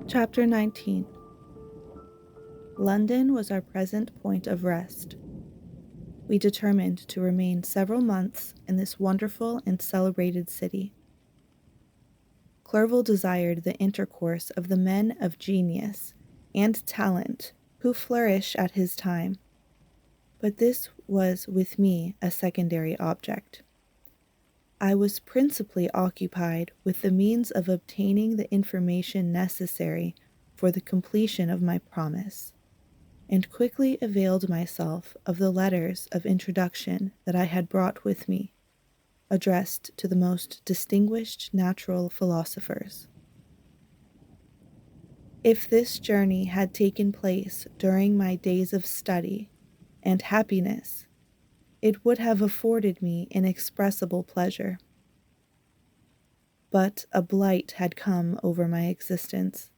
Chapter 19. London was our present point of rest. We determined to remain several months in this wonderful and celebrated city. Clerval desired the intercourse of the men of genius and talent who flourish at his time, but this was with me a secondary object. I was principally occupied with the means of obtaining the information necessary for the completion of my promise, and quickly availed myself of the letters of introduction that I had brought with me, addressed to the most distinguished natural philosophers. If this journey had taken place during my days of study and happiness, it would have afforded me inexpressible pleasure. But a blight had come over my existence,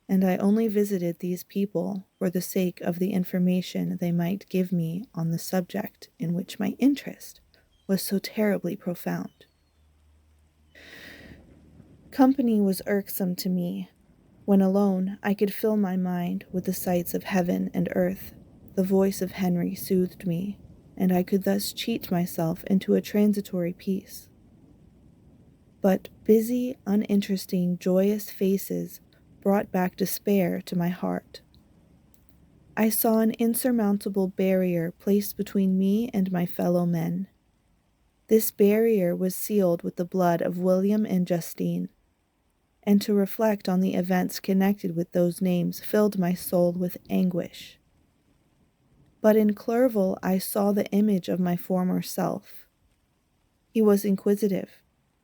and I only visited these people for the sake of the information they might give me on the subject in which my interest was so terribly profound. Company was irksome to me. When alone, I could fill my mind with the sights of heaven and earth. The voice of Henry soothed me, and I could thus cheat myself into a transitory peace. But busy, uninteresting, joyous faces brought back despair to my heart. I saw an insurmountable barrier placed between me and my fellow men. This barrier was sealed with the blood of William and Justine, and to reflect on the events connected with those names filled my soul with anguish. But in Clerval I saw the image of my former self. He was inquisitive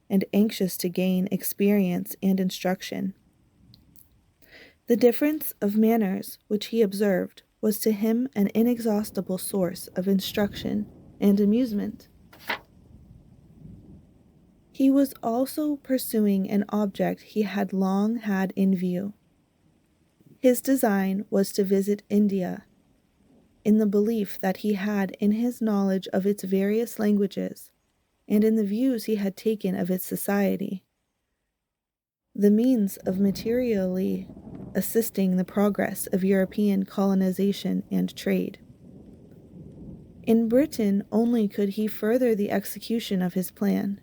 and anxious to gain experience and instruction. The difference of manners which he observed was to him an inexhaustible source of instruction and amusement. He was also pursuing an object he had long had in view. His design was to visit India, in the belief that he had in his knowledge of its various languages, and in the views he had taken of its society, the means of materially assisting the progress of European colonization and trade. In Britain only could he further the execution of his plan.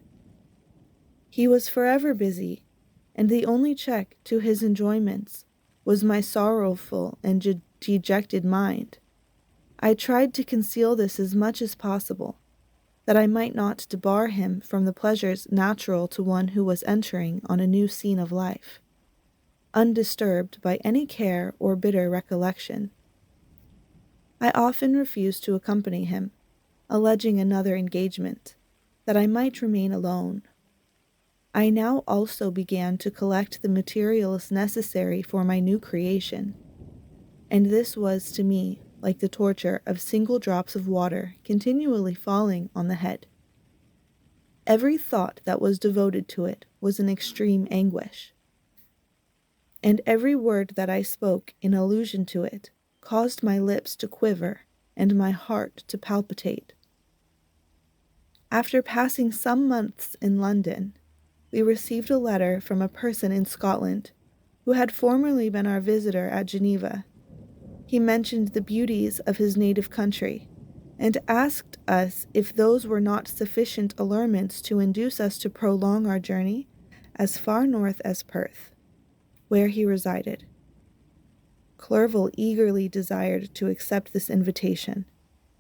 He was forever busy, and the only check to his enjoyments was my sorrowful and dejected mind. I tried to conceal this as much as possible, that I might not debar him from the pleasures natural to one who was entering on a new scene of life, undisturbed by any care or bitter recollection. I often refused to accompany him, alleging another engagement, that I might remain alone. I now also began to collect the materials necessary for my new creation, and this was to me like the torture of single drops of water continually falling on the head. Every thought that was devoted to it was an extreme anguish, and every word that I spoke in allusion to it caused my lips to quiver and my heart to palpitate. After passing some months in London, we received a letter from a person in Scotland who had formerly been our visitor at Geneva. He mentioned the beauties of his native country, and asked us if those were not sufficient allurements to induce us to prolong our journey as far north as Perth, where he resided. Clerval eagerly desired to accept this invitation,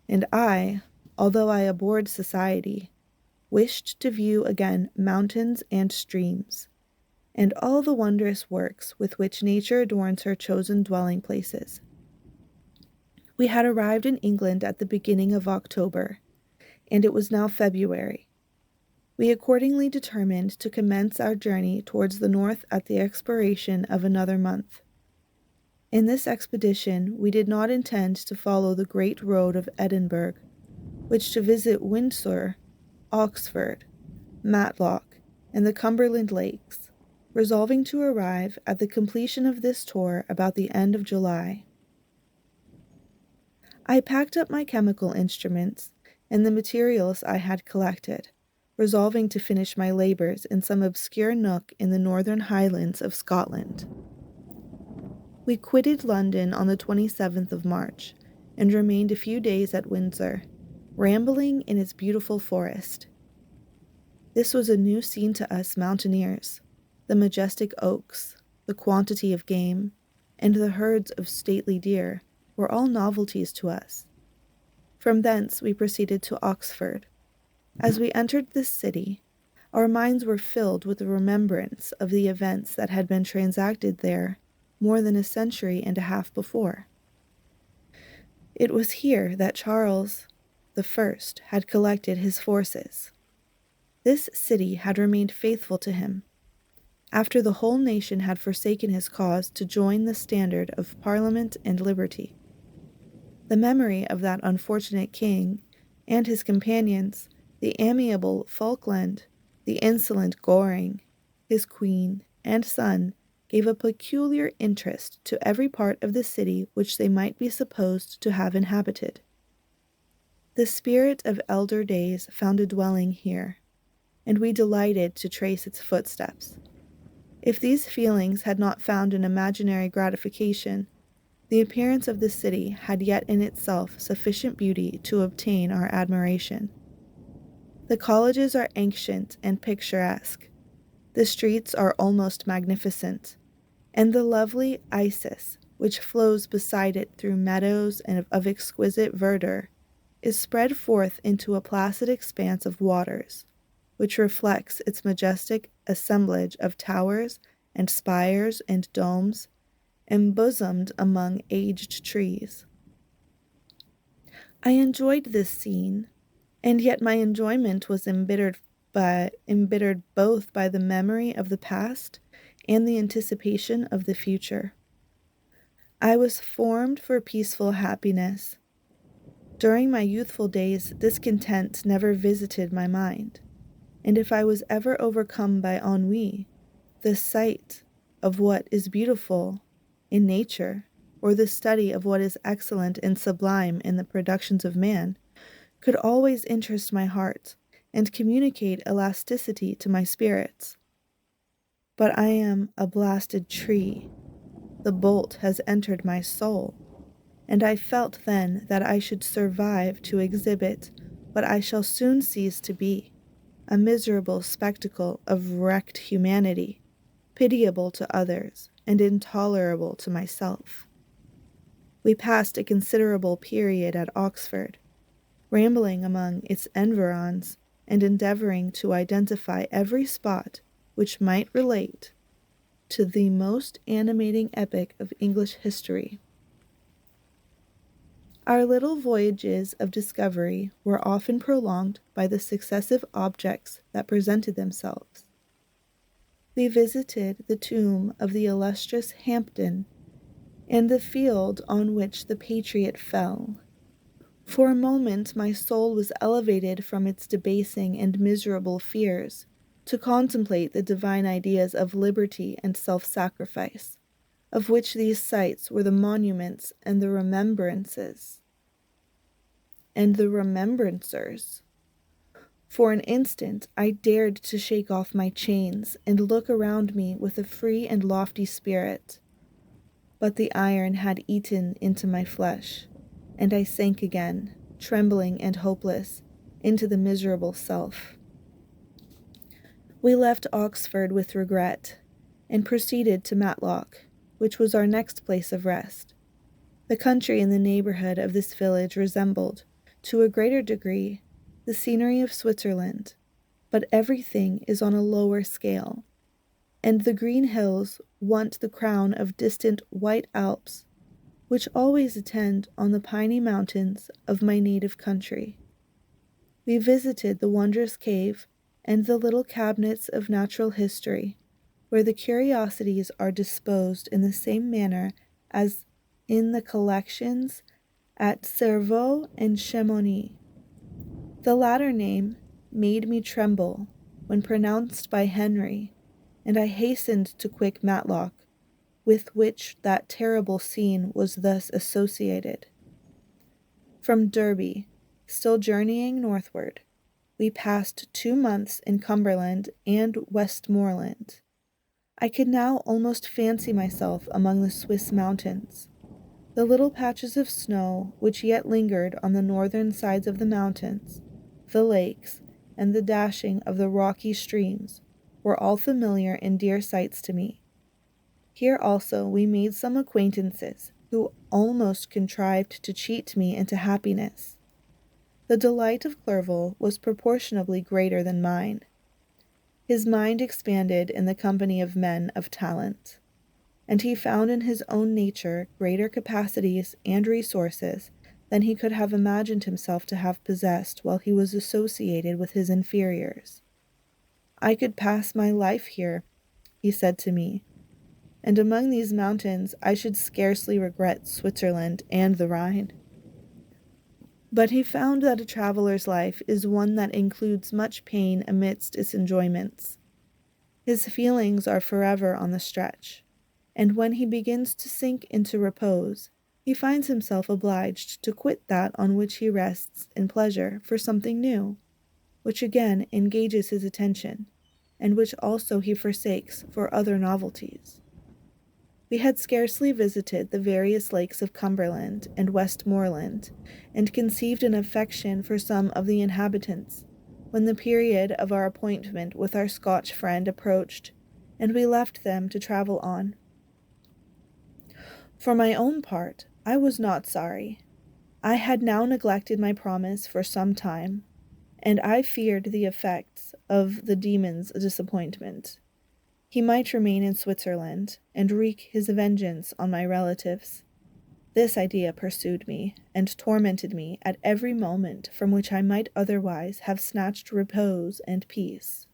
and I, although I abhorred society, wished to view again mountains and streams, and all the wondrous works with which nature adorns her chosen dwelling places. We had arrived in England at the beginning of October, and it was now February. We accordingly determined to commence our journey towards the north at the expiration of another month. In this expedition we did not intend to follow the great road of Edinburgh, which to visit Windsor, Oxford, Matlock, and the Cumberland Lakes, resolving to arrive at the completion of this tour about the end of July. I packed up my chemical instruments and the materials I had collected, resolving to finish my labors in some obscure nook in the northern highlands of Scotland. We quitted London on the 27th of March and remained a few days at Windsor, rambling in its beautiful forest. This was a new scene to us mountaineers. The majestic oaks, the quantity of game, and the herds of stately deer were all novelties to us. From thence we proceeded to Oxford. As we entered this city, our minds were filled with the remembrance of the events that had been transacted there more than a century and a half before. It was here that Charles I had collected his forces. This city had remained faithful to him, after the whole nation had forsaken his cause to join the standard of Parliament and liberty. The memory of that unfortunate king and his companions, the amiable Falkland, the insolent Goring, his queen, and son, gave a peculiar interest to every part of the city which they might be supposed to have inhabited. The spirit of elder days found a dwelling here, and we delighted to trace its footsteps. If these feelings had not found an imaginary gratification, the appearance of the city had yet in itself sufficient beauty to obtain our admiration. The colleges are ancient and picturesque. The streets are almost magnificent, and the lovely Isis, which flows beside it through meadows and of exquisite verdure, is spread forth into a placid expanse of waters, which reflects its majestic assemblage of towers and spires and domes, embosomed among aged trees. I enjoyed this scene, and yet my enjoyment was embittered both by the memory of the past and the anticipation of the future. I was formed for peaceful happiness. During my youthful days, discontent never visited my mind, and if I was ever overcome by ennui, the sight of what is beautiful in nature, or the study of what is excellent and sublime in the productions of man, could always interest my heart and communicate elasticity to my spirits. But I am a blasted tree. The bolt has entered my soul, and I felt then that I should survive to exhibit what I shall soon cease to be, a miserable spectacle of wrecked humanity, pitiable to others and intolerable to myself. We passed a considerable period at Oxford, rambling among its environs and endeavoring to identify every spot which might relate to the most animating epoch of English history. Our little voyages of discovery were often prolonged by the successive objects that presented themselves. We visited the tomb of the illustrious Hampden and the field on which the patriot fell. For a moment my soul was elevated from its debasing and miserable fears to contemplate the divine ideas of liberty and self-sacrifice, of which these sites were the monuments and the remembrancers. For an instant I dared to shake off my chains and look around me with a free and lofty spirit, but the iron had eaten into my flesh, and I sank again, trembling and hopeless, into the miserable self. We left Oxford with regret, and proceeded to Matlock, which was our next place of rest. The country in the neighborhood of this village resembled, to a greater degree, the scenery of Switzerland, but everything is on a lower scale, and the green hills want the crown of distant white Alps, which always attend on the piny mountains of my native country. We visited the wondrous cave and the little cabinets of natural history, where the curiosities are disposed in the same manner as in the collections at Cerveau and Chamonix. The latter name made me tremble when pronounced by Henry, and I hastened to quit Matlock, with which that terrible scene was thus associated. From Derby, still journeying northward, we passed 2 months in Cumberland and Westmoreland. I could now almost fancy myself among the Swiss mountains. The little patches of snow which yet lingered on the northern sides of the mountains, the lakes, and the dashing of the rocky streams were all familiar and dear sights to me. Here also we made some acquaintances who almost contrived to cheat me into happiness. The delight of Clerval was proportionably greater than mine. His mind expanded in the company of men of talent, and he found in his own nature greater capacities and resources than he could have imagined himself to have possessed while he was associated with his inferiors. I could pass my life here, he said to me, and among these mountains I should scarcely regret Switzerland and the Rhine. But he found that a traveler's life is one that includes much pain amidst its enjoyments. His feelings are forever on the stretch, and when he begins to sink into repose, he finds himself obliged to quit that on which he rests in pleasure for something new, which again engages his attention, and which also he forsakes for other novelties. We had scarcely visited the various lakes of Cumberland and Westmoreland, and conceived an affection for some of the inhabitants, when the period of our appointment with our Scotch friend approached, and we left them to travel on. For my own part, I was not sorry. I had now neglected my promise for some time, and I feared the effects of the demon's disappointment. He might remain in Switzerland, and wreak his vengeance on my relatives. This idea pursued me, and tormented me at every moment from which I might otherwise have snatched repose and peace.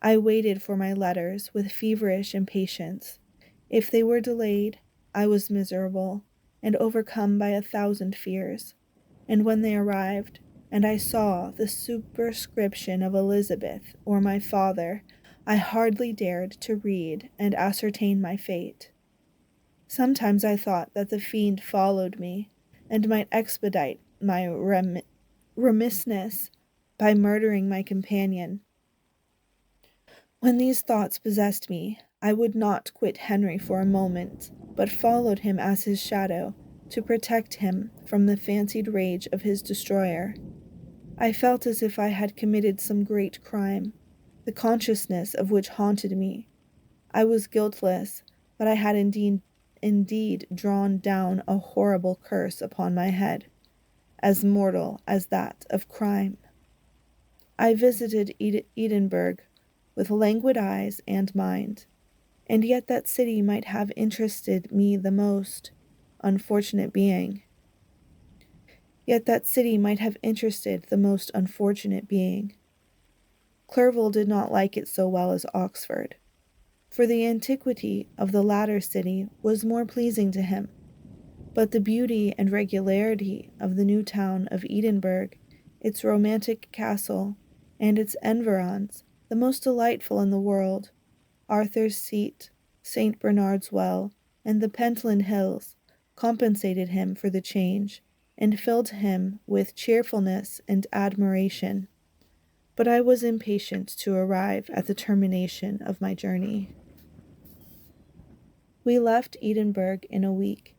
I waited for my letters with feverish impatience. If they were delayed, I was miserable, and overcome by 1,000 fears, and when they arrived, and I saw the superscription of Elizabeth or my father, I hardly dared to read and ascertain my fate. Sometimes I thought that the fiend followed me, and might expedite my remissness by murdering my companion. When these thoughts possessed me, I would not quit Henry for a moment, but followed him as his shadow, to protect him from the fancied rage of his destroyer. I felt as if I had committed some great crime, the consciousness of which haunted me. I was guiltless, but I had indeed drawn down a horrible curse upon my head, as mortal as that of crime. I visited Edinburgh with languid eyes and mind, and yet that city might have interested me the most unfortunate being. Clerval did not like it so well as Oxford, for the antiquity of the latter city was more pleasing to him, but the beauty and regularity of the new town of Edinburgh, its romantic castle, and its environs, the most delightful in the world, Arthur's Seat, St. Bernard's Well, and the Pentland Hills, compensated him for the change, and filled him with cheerfulness and admiration. But I was impatient to arrive at the termination of my journey. We left Edinburgh in a week,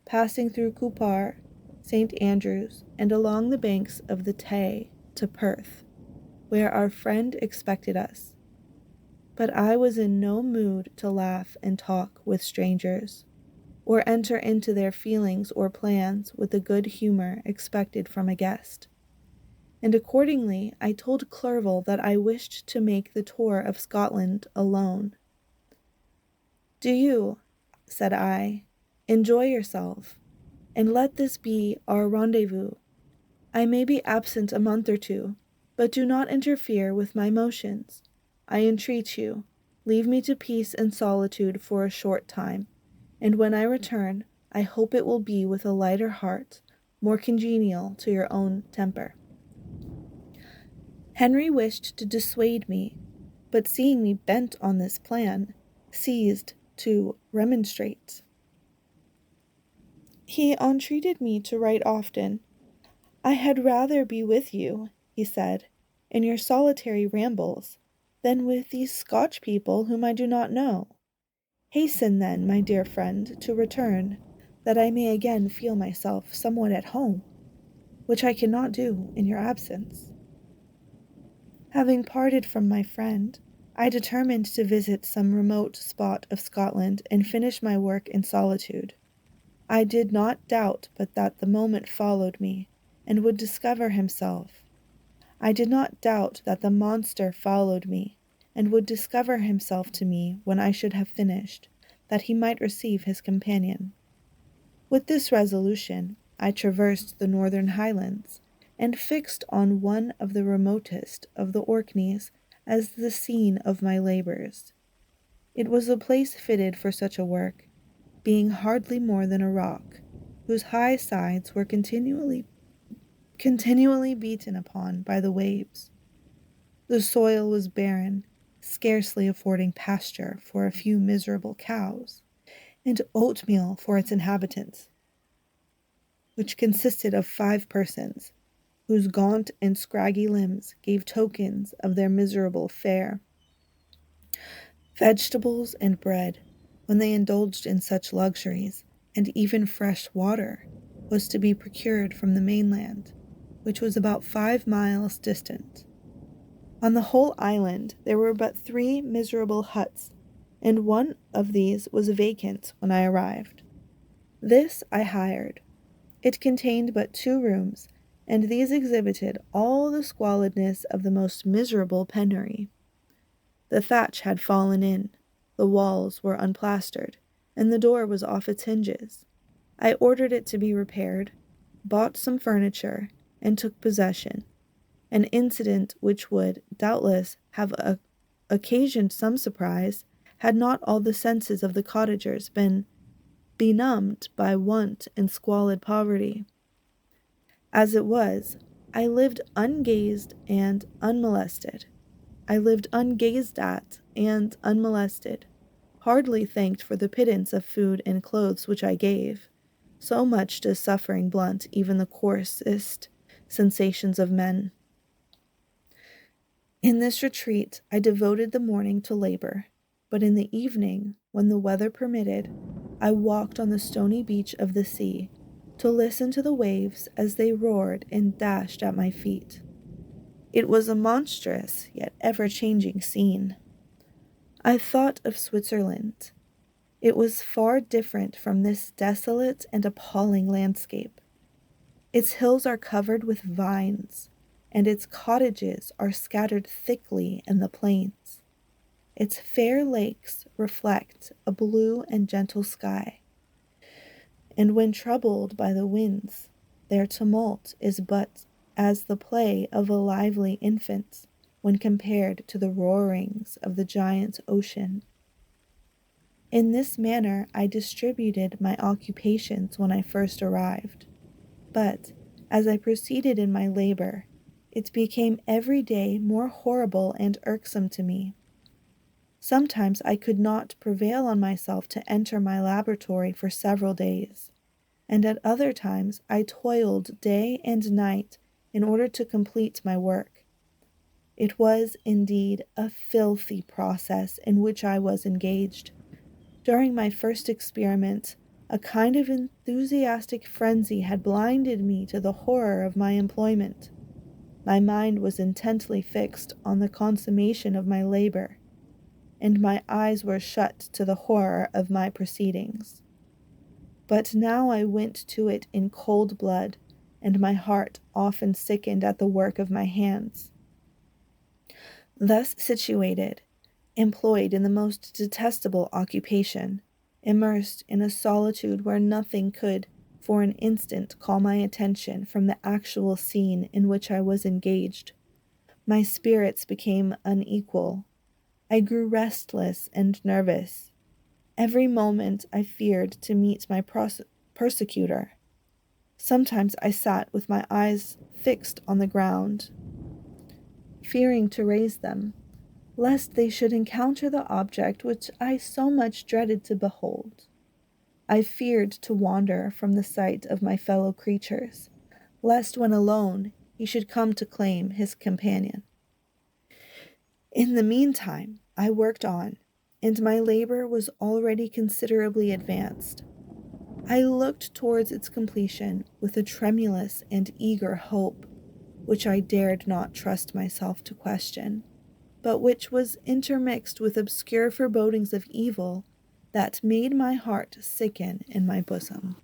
passing through Cupar, St. Andrews, and along the banks of the Tay to Perth, where our friend expected us. But I was in no mood to laugh and talk with strangers, or enter into their feelings or plans with the good humor expected from a guest. And accordingly I told Clerval that I wished to make the tour of Scotland alone. "Do you," said I, "enjoy yourself, and let this be our rendezvous. I may be absent a month or two, but do not interfere with my motions. I entreat you, leave me to peace and solitude for a short time, and when I return, I hope it will be with a lighter heart, more congenial to your own temper." Henry wished to dissuade me, but seeing me bent on this plan, ceased to remonstrate. He entreated me to write often. "I had rather be with you," he said, "in your solitary rambles, than with these Scotch people whom I do not know. Hasten then, my dear friend, to return, that I may again feel myself somewhat at home, which I cannot do in your absence." Having parted from my friend, I determined to visit some remote spot of Scotland and finish my work in solitude. I did not doubt but that the moment followed me, and would discover himself. I did not doubt that the monster followed me, and would discover himself to me when I should have finished, that he might receive his companion. With this resolution, I traversed the northern highlands, and fixed on one of the remotest of the Orkneys as the scene of my labors. It was a place fitted for such a work, being hardly more than a rock, whose high sides were continually beaten upon by the waves. The soil was barren, scarcely affording pasture for a few miserable cows, and oatmeal for its inhabitants, which consisted of 5 persons, whose gaunt and scraggy limbs gave tokens of their miserable fare. Vegetables and bread, when they indulged in such luxuries, and even fresh water, was to be procured from the mainland, which was about 5 miles distant. On the whole island there were but 3 miserable huts, and one of these was vacant when I arrived. This I hired. It contained but 2 rooms, and these exhibited all the squalidness of the most miserable penury. The thatch had fallen in, the walls were unplastered, and the door was off its hinges. I ordered it to be repaired, bought some furniture, and took possession, an incident which would, doubtless, have occasioned some surprise, had not all the senses of the cottagers been benumbed by want and squalid poverty. As it was, I lived ungazed and unmolested. I lived ungazed at and unmolested, hardly thanked for the pittance of food and clothes which I gave. So much does suffering blunt even the coarsest sensations of men. In this retreat I devoted the morning to labor, but in the evening, when the weather permitted, I walked on the stony beach of the sea, to listen to the waves as they roared and dashed at my feet. It was a monstrous yet ever-changing scene. I thought of Switzerland. It was far different from this desolate and appalling landscape. Its hills are covered with vines, and its cottages are scattered thickly in the plains. Its fair lakes reflect a blue and gentle sky, and when troubled by the winds, their tumult is but as the play of a lively infant when compared to the roarings of the giant ocean. In this manner I distributed my occupations when I first arrived, but as I proceeded in my labor, it became every day more horrible and irksome to me. Sometimes I could not prevail on myself to enter my laboratory for several days, and at other times I toiled day and night in order to complete my work. It was indeed a filthy process in which I was engaged. During my first experiment, a kind of enthusiastic frenzy had blinded me to the horror of my employment. My mind was intently fixed on the consummation of my labor, and my eyes were shut to the horror of my proceedings. But now I went to it in cold blood, and my heart often sickened at the work of my hands. Thus situated, employed in the most detestable occupation, immersed in a solitude where nothing could for an instant call my attention from the actual scene in which I was engaged, my spirits became unequal. I grew restless and nervous. Every moment I feared to meet my persecutor. Sometimes I sat with my eyes fixed on the ground, fearing to raise them, lest they should encounter the object which I so much dreaded to behold. I feared to wander from the sight of my fellow creatures, lest when alone he should come to claim his companion. In the meantime, I worked on, and my labor was already considerably advanced. I looked towards its completion with a tremulous and eager hope, which I dared not trust myself to question, but which was intermixed with obscure forebodings of evil that made my heart sicken in my bosom.